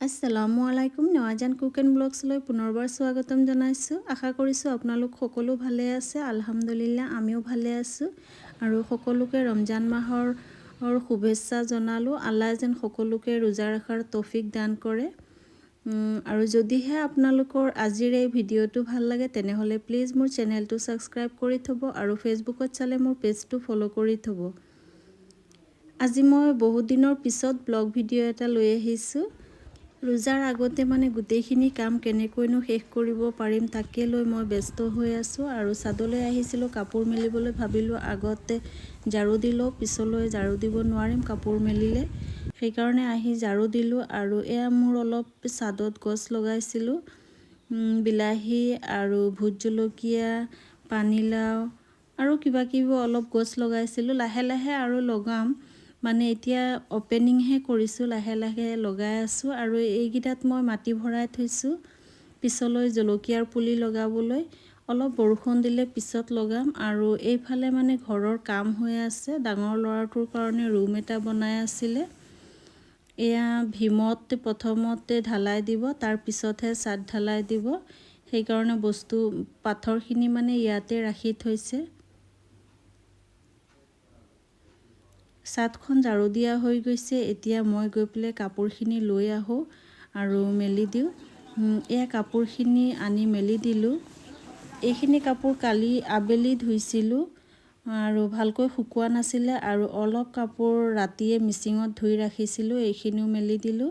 আসসালামু আলাইকুম নৱাজান cook and ব্লগছলৈ পুনৰবাৰ স্বাগতম জনাইছোঁ। আশা কৰিছোঁ আপোনালোক সকলো ভালে আছে। আলহামদুলিল্লাহ আমিও ভালে আছোঁ আৰু সকলোকে ৰমজান মাহৰ শুভেচ্ছা জনালোঁ। আল্লাহ যেন সকলোকে ৰোজা ৰখাৰ তৌফিক দান কৰে। আৰু যদিহে আপোনালোকৰ আজিৰ এই ভিডিঅ'টো ভাল লাগে তেনেহ'লে প্লিজ মোৰ চেনেলটো ছাবস্ক্ৰাইব কৰি থ'ব আৰু ফেচবুকত চালে মোৰ পেজটো ফ'ল' কৰি থ'ব। আজি মই বহুত দিনৰ পিছত ব্লগ ভিডিঅ' এটা লৈ আহিছোঁ। ৰোজাৰ আগতে গোটেইখিনি কাম কেনেকৈনো শেষ কৰিব পাৰিম তাকে লৈ মই ব্যস্ত হৈ আছোঁ আৰু ছাদলৈ আহিছিলোঁ কাপোৰ মেলিবলৈ। ভাবিলোঁ আগতে ঝাৰু দি লওঁ, পিছলৈ ঝাৰু দিব নোৱাৰিম কাপোৰ মেলিলে, সেইকাৰণে আহি ঝাৰু দিলোঁ। আৰু এয়া মোৰ অলপ ছাদত গছ লগাইছিলোঁ, বিলাহী আৰু ভোট জলকীয়া, পানীলাও আৰু কিবা কিবি অলপ গছ লগাইছিলোঁ। লাহে লাহে আৰু লগাম, এতিয়া অপেনিংহে কৰিছোঁ, লাহে লাহে লগাই আছোঁ। আৰু এইকেইটাত মই মাটি ভৰাই থৈছোঁ পিছলৈ জলকীয়াৰ পুলি লগাবলৈ। অলপ বৰষুণ দিলে পিছত লগাম। আৰু এইফালে ঘৰৰ কাম হৈ আছে। ডাঙৰ ল'ৰাটোৰ কাৰণে ৰুম এটা বনাই আছিলে। এয়া ভীমত প্ৰথমতে ঢালাই দিব, তাৰ পিছতহে ছাদ ঢালাই দিব। সেইকাৰণে পাথৰখিনি ইয়াতে ৰাখি থৈছে। ছাদখন ঝাৰু দিয়া হৈ গৈছে। এতিয়া মই গৈ পেলাই কাপোৰখিনি লৈ আহোঁ আৰু মেলি দিওঁ। এয়া কাপোৰখিনি আনি মেলি দিলোঁ। এইখিনি কাপোৰ কালি আবেলি ধুইছিলোঁ আৰু ভালকৈ শুকোৱা নাছিলে আৰু অলপ কাপোৰ ৰাতিয়ে মিচিঙত ধুই ৰাখিছিলোঁ, এইখিনিও মেলি দিলোঁ।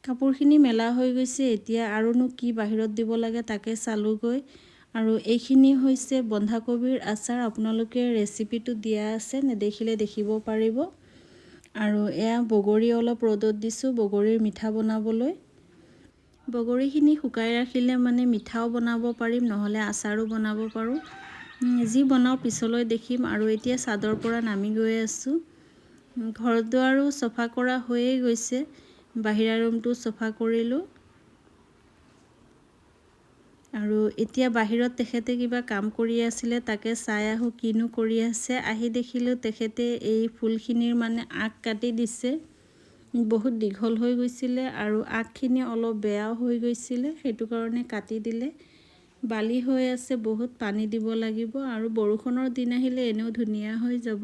কাপোৰখিনি মেলা হৈ গৈছে। এতিয়া আৰুনো কি বাহিৰত দিব লাগে তাকে চালোগৈ। আৰু এইখিনি হৈছে বন্ধাকবিৰ আচাৰ। আপোনালোকে ৰেচিপিটো দিয়া আছে, নেদেখিলে দেখিব পাৰিব। আৰু এয়া বগৰী অলপ ৰ'দত দিছোঁ বগৰীৰ মিঠা বনাবলৈ। বগৰীখিনি শুকাই ৰাখিলে মিঠাও বনাব পাৰিম, নহ'লে আচাৰো বনাব পাৰোঁ। যি বনাওঁ পিছলৈ দেখিম। আৰু এতিয়া ছাদৰ পৰা নামি গৈ আছোঁ। ঘৰ দুৱাৰো চফা কৰা হৈয়ে গৈছে, বাহিৰা ৰুমটো চফা কৰিলোঁ। আৰু এতিয়া বাহিৰত তেখেতে কিবা কাম কৰি আছিলে, তাকে চাই আহোঁ কিনো কৰি আছে। আহি দেখিলোঁ তেখেতে এই ফুলখিনিৰ আগ কাটি দিছে। বহুত দীঘল হৈ গৈছিলে আৰু আগখিনি অলপ বেয়াও হৈ গৈছিলে, সেইটো কাৰণে কাটি দিলে। বালি হৈ আছে, বহুত পানী দিব লাগিব আৰু বৰষুণৰ দিন আহিলে এনেও ধুনীয়া হৈ যাব।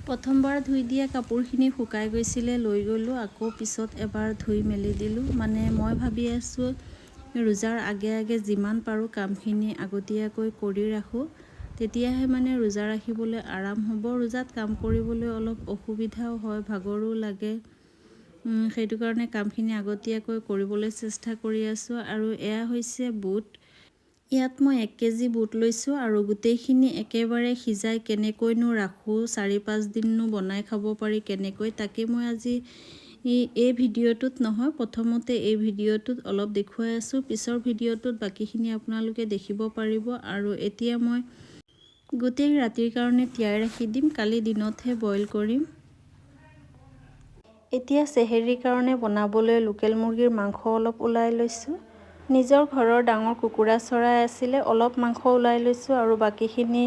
প্ৰথমবাৰ ধুই দিয়া কাপোৰখিনি শুকাই গৈছিলে, লৈ গ'লোঁ। আকৌ পিছত এবাৰ ধুই মেলি দিলোঁ। মই ভাবি আছোঁ ৰোজাৰ আগে আগে যিমান পাৰোঁ কামখিনি আগতীয়াকৈ কৰি ৰাখোঁ, তেতিয়াহে ৰোজা ৰাখিবলৈ আৰাম হ'ব। ৰোজাত কাম কৰিবলৈ অলপ অসুবিধাও হয়, ভাগৰো লাগে। সেইটো কাৰণে কামখিনি আগতীয়াকৈ কৰিবলৈ চেষ্টা কৰি আছোঁ। আৰু এয়া হৈছে বুট। ইয়াত মই 1 কেজি বুট লৈছোঁ আৰু গোটেইখিনি একেবাৰে সিজাই কেনেকৈনো ৰাখোঁ, 4-5 দিননো বনাই খাব পাৰি কেনেকৈ, তাকে মই আজি এই ভিডিঅ'টোত নহয়, প্ৰথমতে এই ভিডিঅ'টোত অলপ দেখুৱাই আছোঁ। পিছৰ ভিডিঅ'টোত বাকীখিনি আপোনালোকে দেখিব পাৰিব। আৰু এতিয়া মই গোটেই ৰাতিৰ কাৰণে তিয়াই ৰাখি দিম, কালি দিনতহে বইল কৰিম। এতিয়া চেহেৰীৰ কাৰণে বনাবলৈ লোকেল মুৰ্গীৰ মাংস অলপ ওলাই লৈছোঁ। নিজৰ ঘৰৰ ডাঙৰ কুকুৰা চৰাই আছিলে, অলপ মাংস ওলাই লৈছোঁ আৰু বাকীখিনি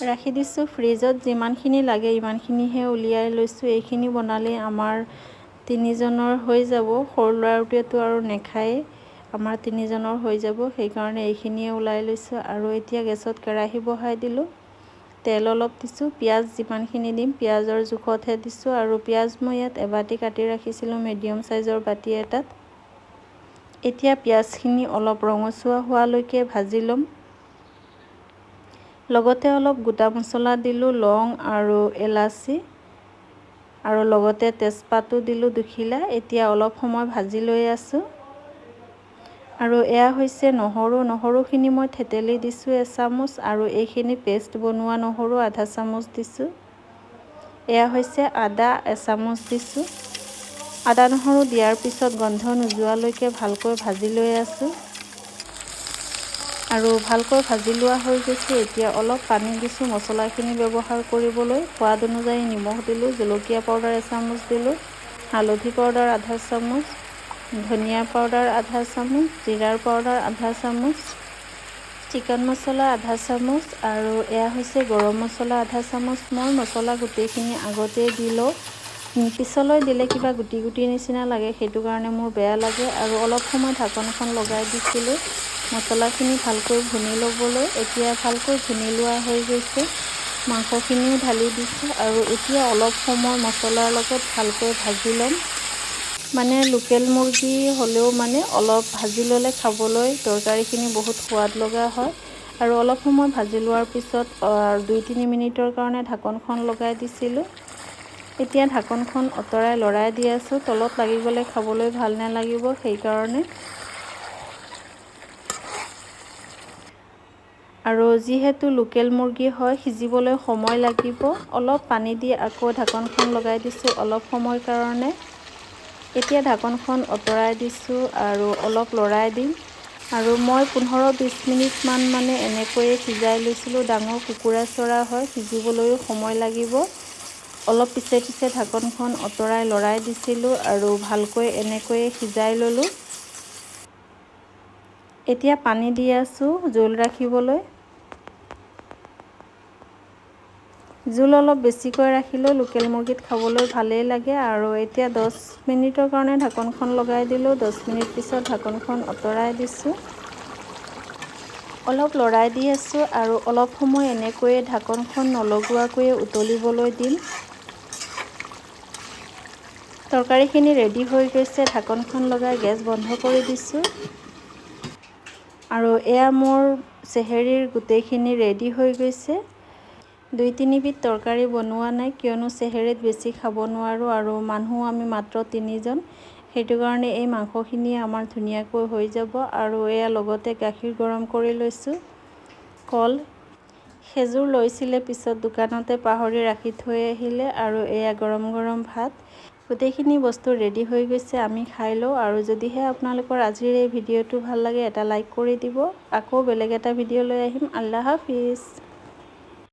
ৰাখি দিছোঁ ফ্ৰিজত। যিমানখিনি লাগে ইমানখিনিহে উলিয়াই লৈছোঁ। এইখিনি বনালেই আমাৰ 3জনৰ হৈ যাব। সৰু ল'ৰাটোৱেতো আৰু নেখায়েই, আমাৰ 3জনৰ হৈ যাব। সেইকাৰণে এইখিনিয়ে ওলাই লৈছোঁ। আৰু এতিয়া গেছত কেৰাহী বহাই দিলোঁ, তেল অলপ দিছোঁ। পিঁয়াজ যিমানখিনি দিম পিঁয়াজৰ জোখতহে দিছোঁ। আৰু পিঁয়াজ মই ইয়াত এবাটি কাটি ৰাখিছিলোঁ, মিডিয়াম চাইজৰ বাটি এটাত। এতিয়া পিঁয়াজখিনি অলপ ৰঙচুৱা হোৱালৈকে ভাজি ল'ম। লগতে অলপ গোটা মছলা দিলোঁ, লং আৰু এলাচি, আৰু লগতে তেজপাতো দিলোঁ দুখিলা। এতিয়া অলপ সময় ভাজি লৈ আছোঁ। আৰু এয়া হৈছে নহৰু। নহৰুখিনি মই থেতেলি দিছোঁ 1 চামুচ, আৰু এইখিনি পেষ্ট বনোৱা নহৰু আধা চামুচ দিছোঁ। এয়া হৈছে আদা 1 চামুচ দিছোঁ। আদা নহৰু দিয়াৰ পিছত গন্ধ নোযোৱালৈকে ভালকৈ ভাজি লৈ আছোঁ। আৰু ভালকৈ ভাজি লোৱা হৈ গৈছে। এতিয়া অলপ পানী দিছোঁ মছলাখিনি ব্যৱহাৰ কৰিবলৈ। সোৱাদ অনুযায়ী নিমখ দিলোঁ, জলকীয়া পাউডাৰ 1 চামুচ দিলোঁ, হালধি পাউডাৰ আধা চামুচ, ধনিয়া পাউডাৰ আধা চামুচ, জিৰাৰ পাউডাৰ আধা চামুচ, চিকেন মছলা আধা চামুচ আৰু এয়া হৈছে গৰম মছলা আধা চামুচ। মই মছলা গোটেইখিনি আগতেই দি লওঁ, পিছলৈ দিলে কিবা গুটি গুটি নিচিনা লাগে, সেইটো কাৰণে মোৰ বেয়া লাগে। আৰু অলপ সময় ঢাকনখন লগাই দিছিলোঁ মছলাখিনি ভালকৈ ভুনি ল'বলৈ। এতিয়া ভালকৈ ভুনি লোৱা হৈ গৈছে, মাংসখিনিও ঢালি দিছোঁ আৰু এতিয়া অলপ সময় মছলাৰ লগত ভালকৈ ভাজি ল'ম। মানে লোকেল মুৰ্গী হ'লেও মানে অলপ ভাজি ল'লে খাবলৈ তৰকাৰীখিনি বহুত সোৱাদ লগা হয়। আৰু অলপ সময় ভাজি লোৱাৰ পিছত 2-3 মিনিটৰ কাৰণে ঢাকনখন লগাই দিছিলোঁ। এতিয়া ঢাকনখন অঁতৰাই লৰাই দি আছোঁ, তলত লাগি গ'লে খাবলৈ ভাল নালাগিব সেইকাৰণে। আৰু যিহেতু লোকেল মুৰ্গী হয় সিজিবলৈ সময় লাগিব, অলপ পানী দি আকৌ ঢাকনখন লগাই দিছোঁ অলপ সময়ৰ কাৰণে। এতিয়া ঢাকনখন অঁতৰাই দিছোঁ আৰু অলপ লৰাই দিম। আৰু মই 15-20 মিনিটমান মানে এনেকৈয়ে সিজাই লৈছিলোঁ। ডাঙৰ কুকুৰা চৰা হয়, সিজিবলৈও সময় লাগিব। অলপ পিছে পিছে ঢাকনখন অঁতৰাই লৰাই দিছিলোঁ আৰু ভালকৈ এনেকৈয়ে সিজাই ল'লোঁ। এতিয়া পানী দি আছোঁ জোল ৰাখিবলৈ। জোল অলপ বেছিকৈ ৰাখিলেও লোকেল মুৰ্গীত খাবলৈ ভালেই লাগে। আৰু এতিয়া 10 মিনিটৰ কাৰণে ঢাকনখন লগাই দিলোঁ। 10 মিনিট পিছত ঢাকনখন অঁতৰাই দিছোঁ। অলপ লৰাই দি আছোঁ আৰু অলপ সময় এনেকৈয়ে ঢাকনখন নলগোৱাকৈয়ে উতলিবলৈ দিম। তৰকাৰীখিনি ৰেডি হৈ গৈছে, ঢাকনখন লগাই গেছ বন্ধ কৰি দিছোঁ। আৰু এয়া মোৰ চেহেৰীৰ গোটেইখিনি ৰেডি হৈ গৈছে। 2-3 বিধ তৰকাৰী বনোৱা নাই, কিয়নো চেহেৰীত বেছি খাব নোৱাৰোঁ আৰু মানুহ আমি মাত্ৰ 3জন, সেইটো কাৰণে এই মাংসখিনিয়ে আমাৰ ধুনীয়াকৈ হৈ যাব। আৰু এয়া লগতে গাখীৰ গৰম কৰি লৈছোঁ, কল, খেজুৰ লৈছিলে পিছত দোকানতে পাহৰি ৰাখি থৈ আহিলে। আৰু এয়া গৰম গৰম ভাত, গোটেইখিনি বস্তু ৰেডি হৈ গৈছে, আমি খাই লওঁ। আৰু যদিহে আপোনালোকৰ আজিৰ এই ভিডিঅ'টো ভাল লাগে এটা লাইক কৰি দিব। আকৌ বেলেগ এটা ভিডিঅ' লৈ আহিম। আল্লাহ হাফিজ।